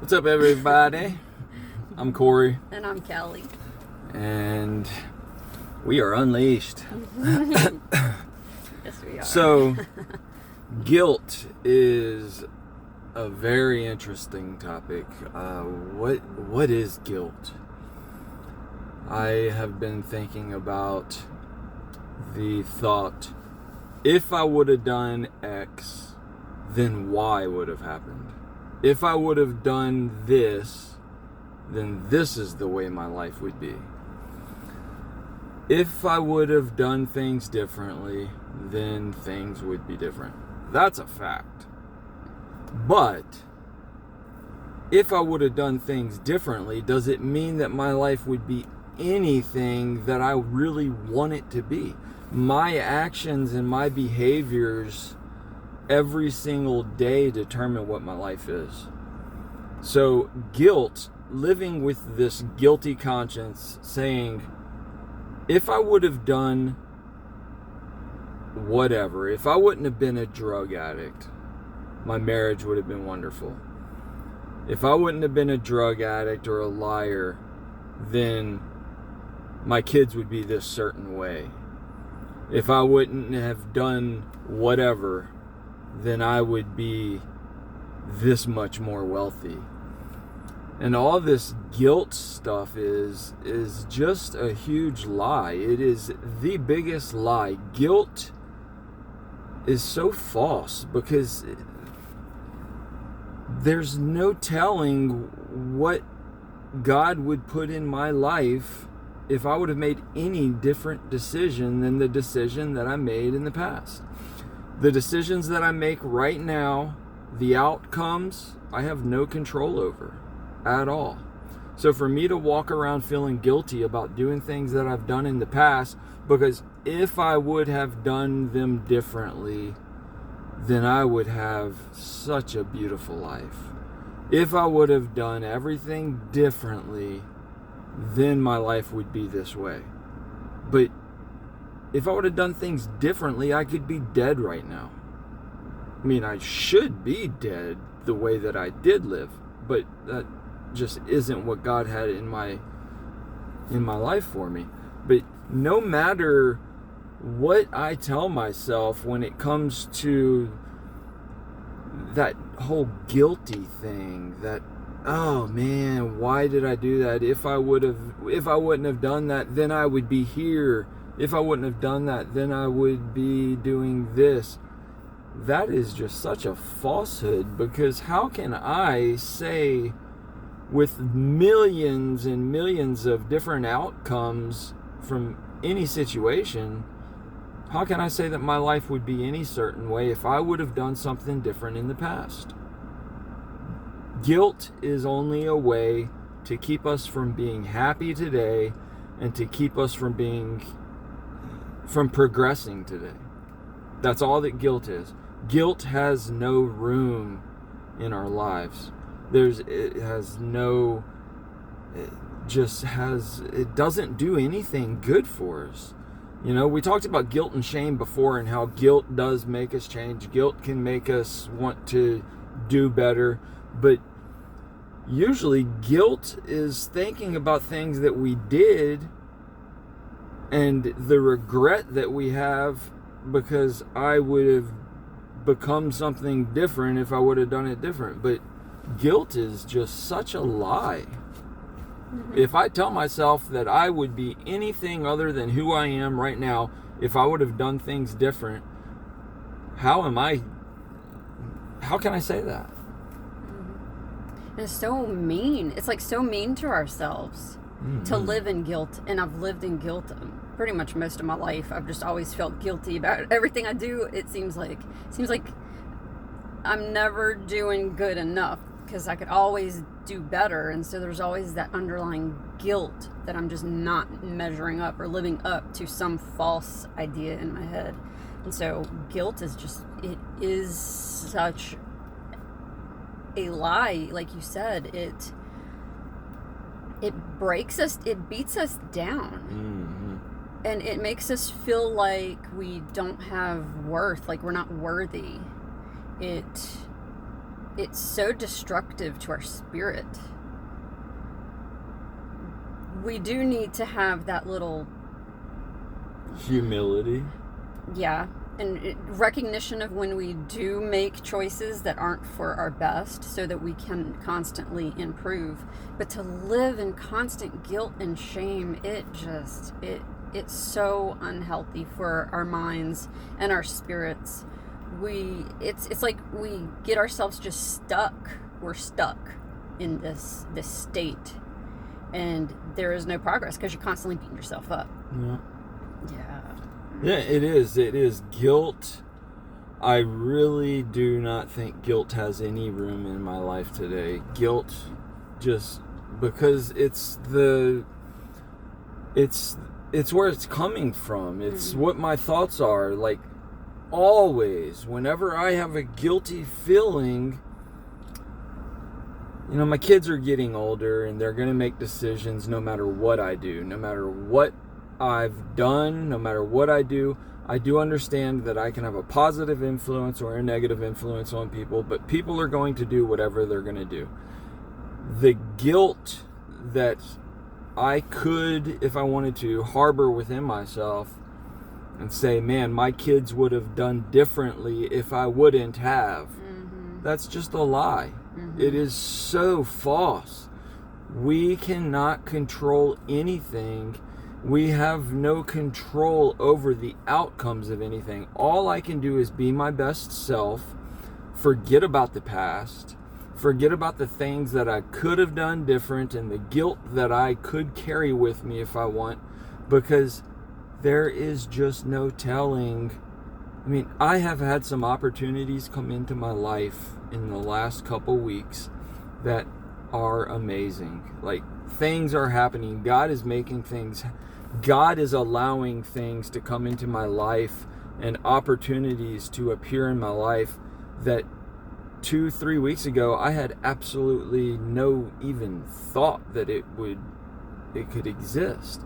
What's up, everybody? I'm Corey, And I'm Kelly. and we are unleashed. Yes, we are. So, guilt is a very interesting topic. What is guilt? I have been thinking about the thought, if I would have done X, then Y would have happened. If I would have done this, then this is the way my life would be. If I would have done things differently, then things would be different. That's a fact. But if I would have done things differently, does it mean that my life would be anything that I really want it to be? My actions and my behaviors every single day determine what my life is. So guilt, living with this guilty conscience, saying, if I would have done whatever, if I wouldn't have been a drug addict, my marriage would have been wonderful. If I wouldn't have been a drug addict or a liar, then my kids would be this certain way. If I wouldn't have done whatever, then I would be this much more wealthy. And all this guilt stuff is just a huge lie. It is the biggest lie. Guilt is so false because there's no telling what God would put in my life if I would have made any different decision than the decision that I made in the past. The decisions that I make right now, the outcomes, I have no control over at all. So for me to walk around feeling guilty about doing things that I've done in the past, because if I would have done them differently, then I would have such a beautiful life. If I would have done everything differently, then my life would be this way. But if I would have done things differently, I could be dead right now. I mean, I should be dead the way that I did live, but that just isn't what God had in my life for me. But no matter what I tell myself when it comes to that whole guilty thing, that, oh man, why did I do that? If I wouldn't have done that, then I would be here. If I wouldn't have done that, then I would be doing this. That is just such a falsehood, because how can I say, with millions and millions of different outcomes from any situation, how can I say that my life would be any certain way if I would have done something different in the past? Guilt is only a way to keep us from being happy today and to keep us from progressing today. That's all that guilt is. Guilt has no room in our lives. It doesn't do anything good for us. You know, we talked about guilt and shame before, and how guilt does make us change. Guilt can make us want to do better, but usually guilt is thinking about things that we did and the regret that we have because I would have become something different if I would have done it different. But guilt is just such a lie. If I tell myself that I would be anything other than who I am right now if I would have done things different, how can I say that? It's so mean. It's like so mean to ourselves to live in guilt. And I've lived in guilt pretty much most of my life. I've just always felt guilty about everything I do. It seems like I'm never doing good enough, because I could always do better. And so there's always that underlying guilt that I'm just not measuring up or living up to some false idea in my head. And so guilt is it is such a lie. Like you said, it breaks us, it beats us down. And it makes us feel like we don't have worth, like we're not worthy. It it's so destructive to our spirit. We do need to have that little humility. Yeah, and recognition of when we do make choices that aren't for our best so that we can constantly improve. But to live in constant guilt and shame, it's so unhealthy for our minds and our spirits. It's like we get ourselves just stuck. We're stuck in this state, and there is no progress because you're constantly beating yourself up. Yeah, it is guilt. I really do not think guilt has any room in my life today. Guilt, just because it's where it's coming from. It's what my thoughts are. Like, always, whenever I have a guilty feeling, my kids are getting older and they're going to make decisions no matter what I do, no matter what I've done, no matter what I do. I do understand that I can have a positive influence or a negative influence on people, but people are going to do whatever they're going to do. The guilt that I could, if I wanted to, harbor within myself and say, man, my kids would have done differently if I wouldn't have. That's just a lie. It is so false. We cannot control anything. We have no control over the outcomes of anything. All I can do is be my best self, forget about the past, forget about the things that I could have done different and the guilt that I could carry with me if I want, because there is just no telling. I have had some opportunities come into my life in the last couple weeks that are amazing. Like, things are happening. God is making things. God is allowing things to come into my life and opportunities to appear in my life that 2-3 weeks ago I had absolutely no even thought that it could exist.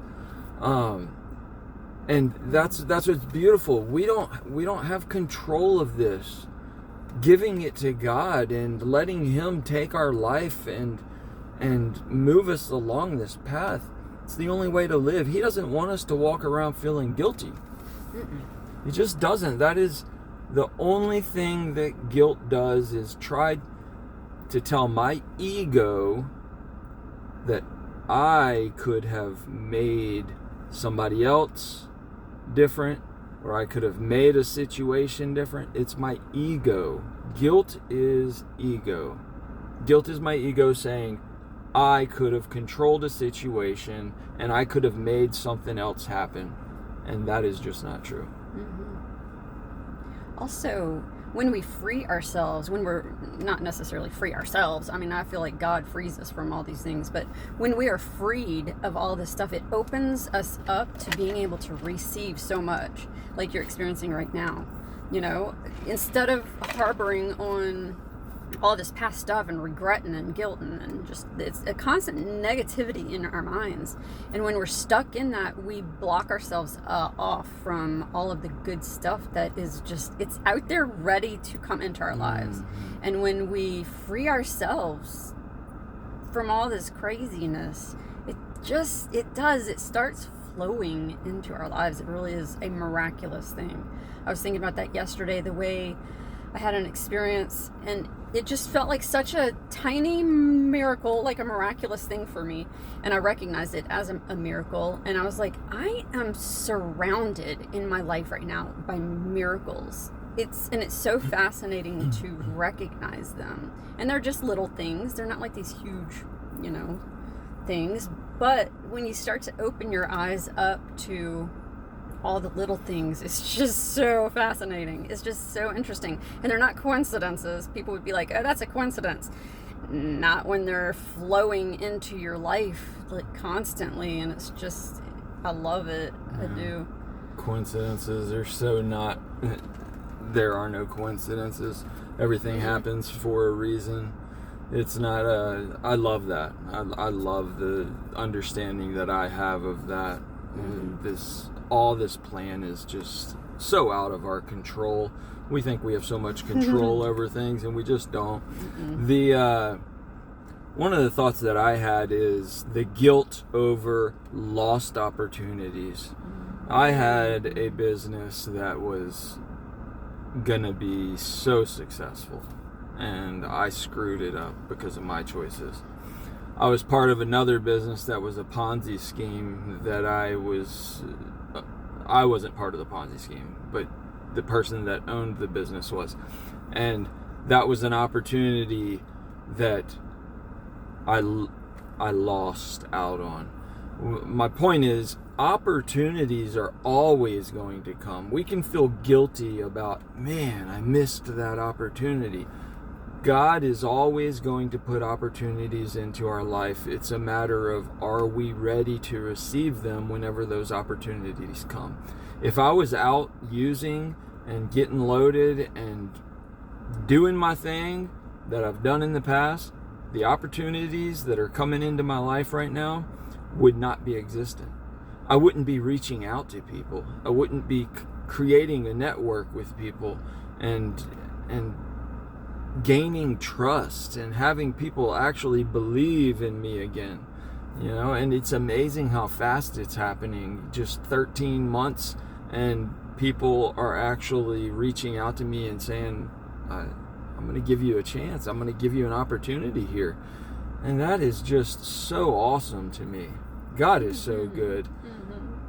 And that's what's beautiful. We don't have control of this. Giving it to God and letting Him take our life and move us along this path. It's the only way to live. He doesn't want us to walk around feeling guilty. He just doesn't. That is the only thing that guilt does, is try to tell my ego that I could have made somebody else different, or I could have made a situation different. It's my ego. Guilt is ego. Guilt is my ego saying, I could have controlled a situation and I could have made something else happen. And that is just not true. Also, when we free ourselves, when we're not necessarily free ourselves, I feel like God frees us from all these things, but when we are freed of all this stuff, it opens us up to being able to receive so much, like you're experiencing right now. Instead of harboring on all this past stuff and regretting and guilt and just, it's a constant negativity in our minds. And when we're stuck in that, we block ourselves off from all of the good stuff that is just, it's out there ready to come into our lives. And when we free ourselves from all this craziness, it starts flowing into our lives. It really is a miraculous thing. I was thinking about that yesterday, the way I had an experience, and it just felt like such a tiny miracle, like a miraculous thing for me. And I recognized it as a miracle. And I was like, I am surrounded in my life right now by miracles. It's so fascinating to recognize them. And they're just little things. They're not like these huge, things. But when you start to open your eyes up to all the little things, it's just so fascinating. It's just so interesting. And they're not coincidences. People would be like, oh, that's a coincidence. Not when they're flowing into your life, like, constantly. And it's just, I love it. I do. Coincidences are so not, there are no coincidences. Everything happens for a reason. It's not I love that. I love the understanding that I have of that. All this plan is just so out of our control. We think we have so much control over things, and we just don't. One of the thoughts that I had is the guilt over lost opportunities. I had a business that was gonna be so successful, and I screwed it up because of my choices. I was part of another business that was a Ponzi scheme that I wasn't part of the Ponzi scheme, but the person that owned the business was. And that was an opportunity that I lost out on. My point is, opportunities are always going to come. We can feel guilty about, man, I missed that opportunity. God is always going to put opportunities into our life. It's a matter of, are we ready to receive them whenever those opportunities come? If I was out using and getting loaded and doing my thing that I've done in the past, the opportunities that are coming into my life right now would not be existent. I wouldn't be reaching out to people. I wouldn't be creating a network with people and gaining trust and having people actually believe in me again. And it's amazing how fast it's happening. Just 13 months and people are actually reaching out to me and saying, I'm going to give you a chance. I'm going to give you an opportunity here. And that is just so awesome to me. God is so good.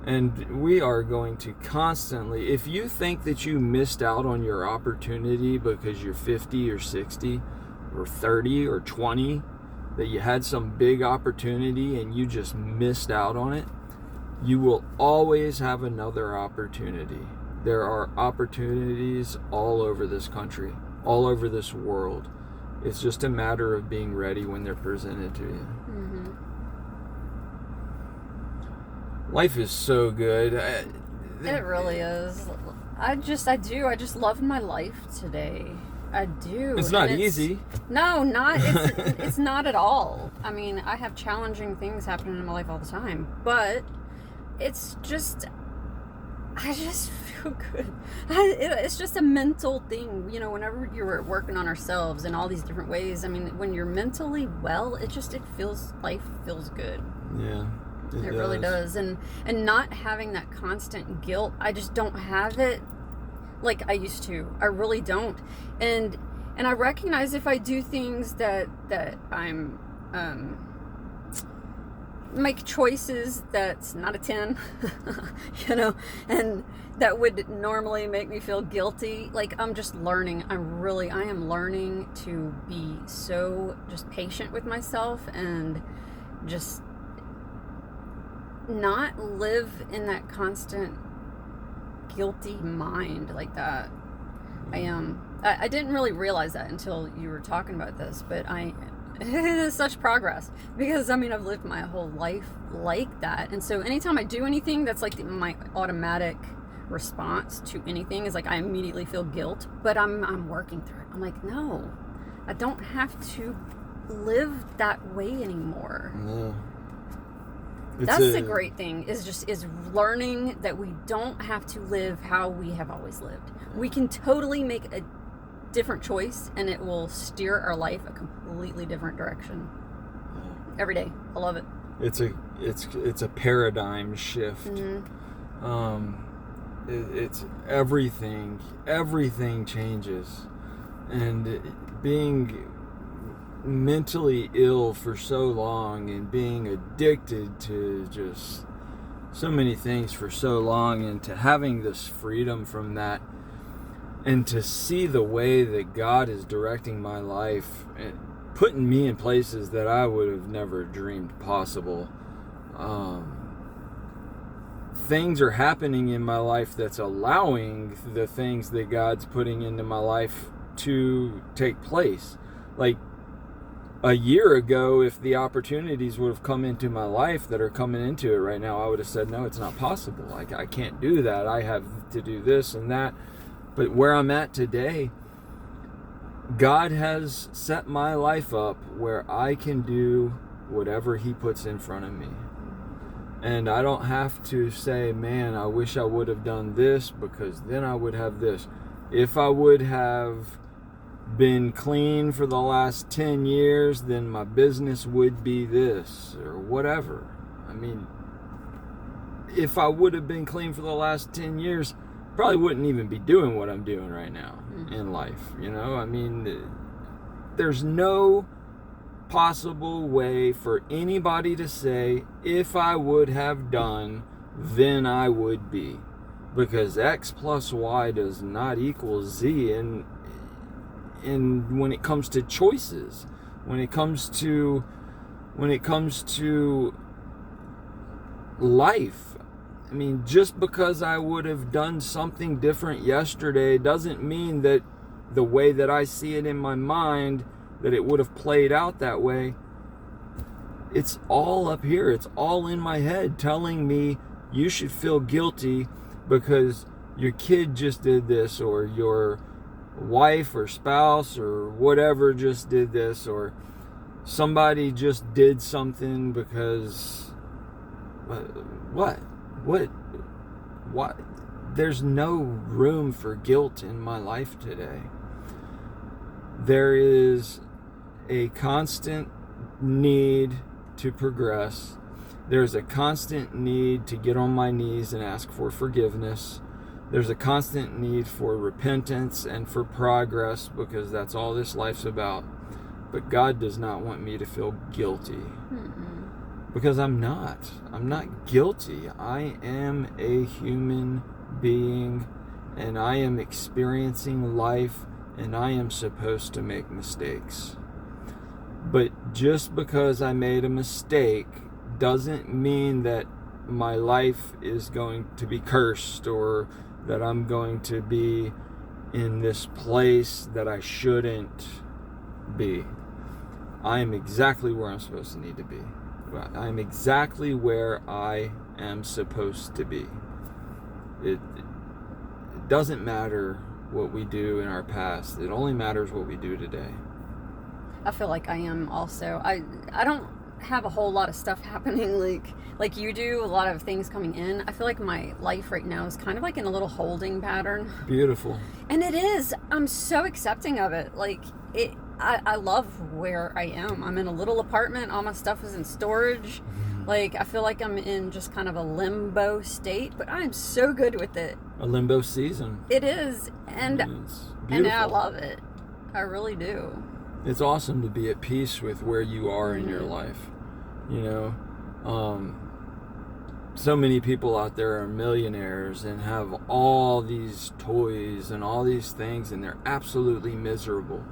And we are going to constantly, if you think that you missed out on your opportunity because you're 50 or 60 or 30 or 20, that you had some big opportunity and you just missed out on it, you will always have another opportunity. There are opportunities all over this country, all over this world. It's just a matter of being ready when they're presented to you. Life is so good. It really is. I just love my life today. I do. It's not easy. No, it's not at all. I mean, I have challenging things happening in my life all the time, but it's just, I just feel good. It's just a mental thing, whenever you're working on ourselves in all these different ways. I mean, when you're mentally well, life feels good. Yeah. It really does. And not having that constant guilt, I just don't have it like I used to. I really don't. And I recognize if I do things that I'm make choices that's not a 10, and that would normally make me feel guilty. Like, I'm just learning. I am learning to be so just patient with myself and just not live in that constant guilty mind like that. I didn't really realize that until you were talking about this, but it is such progress because I've lived my whole life like that. And so anytime I do anything, that's like my automatic response to anything is like I immediately feel guilt, but I'm working through it. I'm like, no, I don't have to live that way anymore. No. That's the great thing is learning that we don't have to live how we have always lived. We can totally make a different choice and it will steer our life a completely different direction. Every day. I love it. It's a paradigm shift. It's everything changes. And being mentally ill for so long and being addicted to just so many things for so long, and to having this freedom from that, and to see the way that God is directing my life and putting me in places that I would have never dreamed possible. Things are happening in my life that's allowing the things that God's putting into my life to take place. Like, a year ago, if the opportunities would have come into my life that are coming into it right now, I would have said, no, it's not possible. Like, I can't do that. I have to do this and that. But where I'm at today, God has set my life up where I can do whatever He puts in front of me. And I don't have to say, man, I wish I would have done this because then I would have this. If I would have been clean for the last 10 years, then my business would be this or whatever. I mean, if I would have been clean for the last 10 years, probably wouldn't even be doing what I'm doing right now in life. You know, I mean, there's no possible way for anybody to say, if I would have done, then I would be. Because X plus Y does not equal Z in when it comes to choices, when it comes to life. I mean, just because I would have done something different yesterday doesn't mean that the way that I see it in my mind, that it would have played out that way. It's all up here. It's all in my head telling me you should feel guilty because your kid just did this, or your wife or spouse or whatever just did this, or somebody just did something because what? There's no room for guilt in my life today. There is a constant need to progress. There's a constant need to get on my knees and ask for forgiveness. There's a constant need for repentance and for progress, because that's all this life's about. But God does not want me to feel guilty. Because I'm not. I'm not guilty. I am a human being, and I am experiencing life, and I am supposed to make mistakes. But just because I made a mistake doesn't mean that my life is going to be cursed, or that I'm going to be in this place that I shouldn't be. I am exactly where I'm supposed to need to be. I'm exactly where I am supposed to be. It doesn't matter what we do in our past. It only matters what we do today. I feel like I am also. I don't have a whole lot of stuff happening like you do, a lot of things coming in. I feel like my life right now is kind of like in a little holding pattern. Beautiful. And it is. I'm so accepting of it. I love where I am. I'm in a little apartment. All my stuff is in storage. I feel like I'm in just kind of a limbo state, but I'm so good with it. A limbo season. It is. And I love it. I really do. It's awesome to be at peace with where you are in your life. You know, so many people out there are millionaires and have all these toys and all these things, and they're absolutely miserable.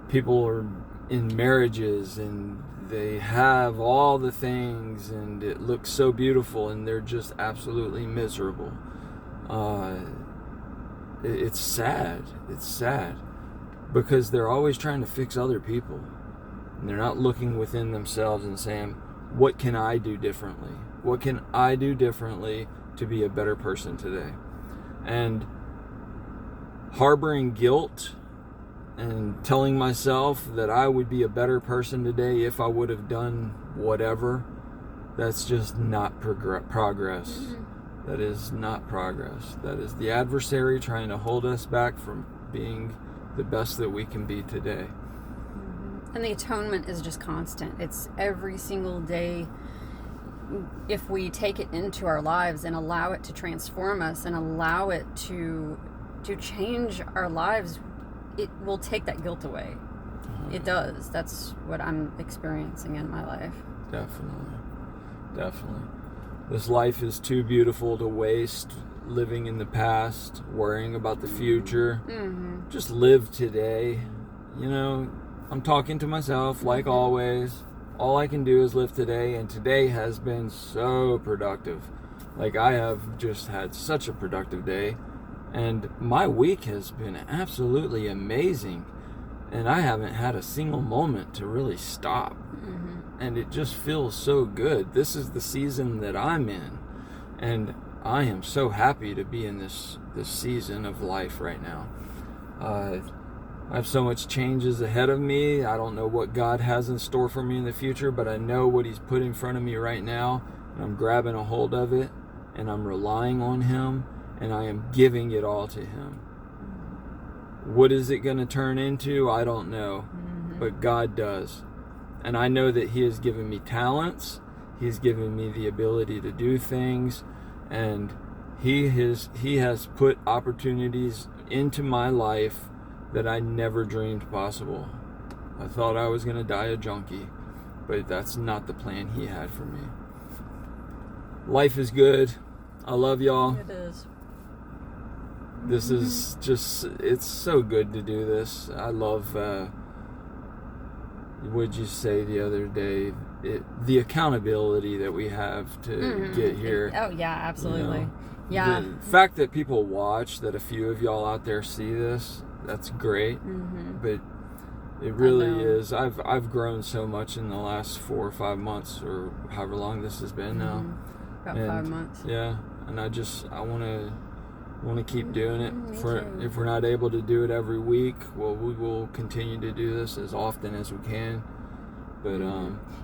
People are in marriages and they have all the things and it looks so beautiful, and they're just absolutely miserable. It's sad. It's sad. Because they're always trying to fix other people. And they're not looking within themselves and saying, what can I do differently? What can I do differently to be a better person today? And harboring guilt and telling myself that I would be a better person today if I would have done whatever, that's just not progress. That is not progress. That is the adversary trying to hold us back from being the best that we can be today. And the atonement is just constant. It's every single day. If we take it into our lives and allow it to transform us and allow it to change our lives, it will take that guilt away. It does. That's what I'm experiencing in my life. Definitely. This life is too beautiful to waste living in the past, worrying about the future. Just live today. You know, I'm talking to myself like always. All I can do is live today, and today has been so productive. I have just had such a productive day, and my week has been absolutely amazing, and I haven't had a single moment to really stop. And it just feels so good. This is the season that I'm in, and I am so happy to be in this season of life right now. I have so much changes ahead of me. I don't know what God has in store for me in the future, but I know what He's put in front of me right now, and I'm grabbing a hold of it, and I'm relying on Him, and I am giving it all to Him. What is it going to turn into? I don't know, but God does. And I know that He has given me talents. He's given me the ability to do things, and He has put opportunities into my life that I never dreamed possible. I thought I was going to die a junkie, but that's not the plan He had for me. Life is good. I love y'all. It is. This is just, it's so good to do this. I love, what'd you say the other day? The accountability that we have to get here. Oh, yeah, absolutely. You know, yeah. The fact that people watch, that a few of y'all out there see this, that's great. But it really is. I've grown so much in the last 4 or 5 months, or however long this has been now. About 5 months. Yeah, and I want to keep doing it. Me If we're not able to do it every week, well, we will continue to do this as often as we can. But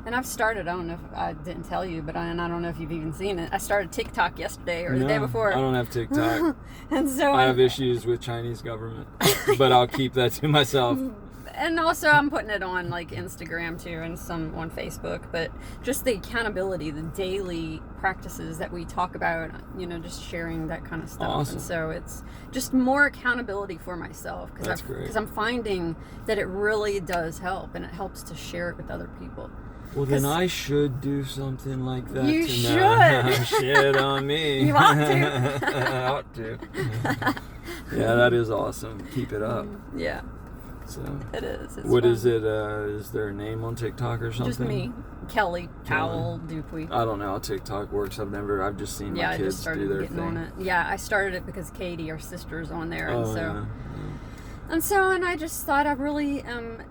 and I've started, I don't know if I didn't tell you, but I don't know if you've even seen it. I started TikTok yesterday or the day before. I don't have TikTok. And so I have issues with Chinese government, but I'll keep that to myself. And also I'm putting it on like Instagram too, and some on Facebook, but just the accountability, the daily practices that we talk about, just sharing that kind of stuff. Awesome. And so it's just more accountability for myself, because I'm finding that it really does help, and it helps to share it with other people. Well, then I should do something like that. You should. Shit on me. You ought to. I ought to. Yeah, that is awesome. Keep it up. Yeah. So it is. It's what fun. is it? Is there a name on TikTok or something? Just me, Kelly Powell Dupuy. I don't know how TikTok works. I've just seen my I kids just started do their getting thing. on it. Yeah, I started it because Katie, our sister's on there, Oh, and so yeah. and I just thought I really am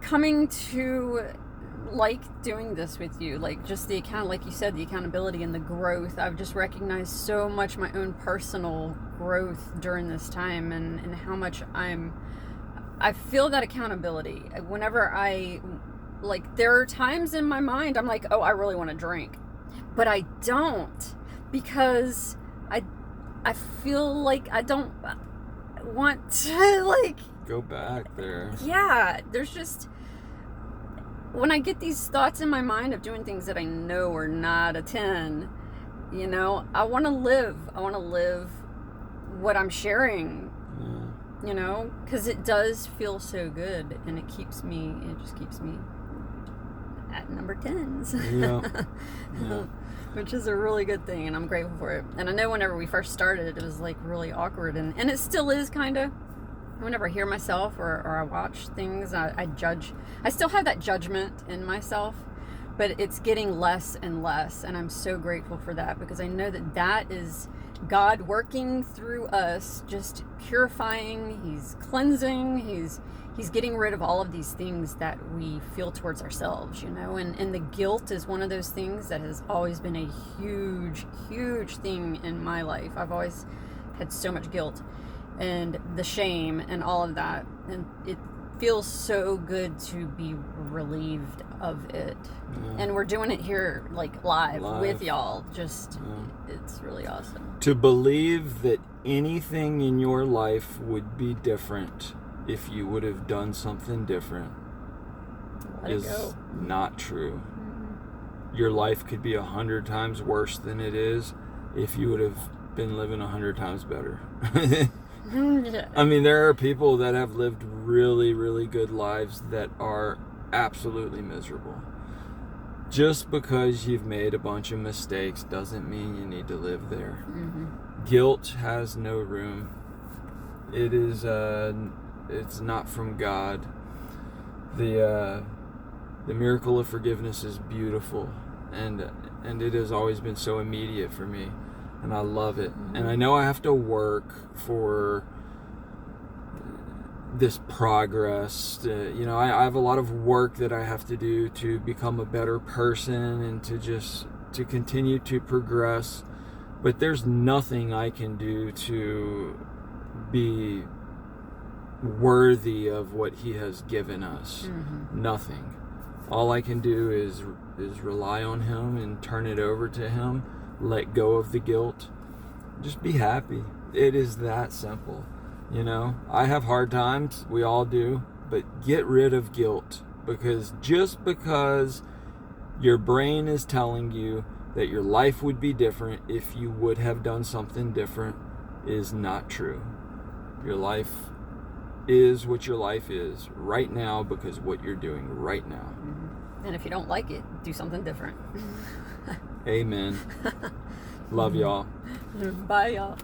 coming to like doing this with you, like just like you said, the accountability and the growth. I've just recognized so much my own personal growth during this time, and how much I feel that accountability whenever there are times in my mind I'm like, oh, I really want to drink, but I don't, because I feel like I don't want to Go back there. Yeah, there's just, when I get these thoughts in my mind of doing things that I know are not a 10, I want to live what I'm sharing. Because it does feel so good, and it just keeps me at number 10s. Yeah. Which is a really good thing, and I'm grateful for it. And I know whenever we first started, it was really awkward, and it still is kind of. Whenever I hear myself or I watch things, I judge. I still have that judgment in myself, but it's getting less and less, and I'm so grateful for that, because I know that is God working through us, just purifying. He's cleansing. He's getting rid of all of these things that we feel towards ourselves, and the guilt is one of those things that has always been a huge, huge thing in my life. I've always had so much guilt, and the shame and all of that, and it feels so good to be relieved of it. And we're doing it here live with y'all. Just it's really awesome to believe that anything in your life would be different if you would have done something different. Is not true. Your life could be 100 times worse than it is if you would have been living 100 times better. I mean, there are people that have lived really, really good lives that are absolutely miserable. Just because you've made a bunch of mistakes doesn't mean you need to live there. Guilt has no room. It is it's not from God. The miracle of forgiveness is beautiful, and it has always been so immediate for me, and I love it. And I know I have to work for this progress. I have a lot of work that I have to do to become a better person and to continue to progress. But there's nothing I can do to be worthy of what He has given us. Nothing. All I can do is rely on him and turn it over to him, let go of the guilt. Just be happy. It is that simple. You know, I have hard times, we all do, but get rid of guilt, because just because your brain is telling you that your life would be different if you would have done something different is not true. Your life is what your life is right now because what you're doing right now. And if you don't like it, do something different. Amen. Love y'all. Bye, y'all.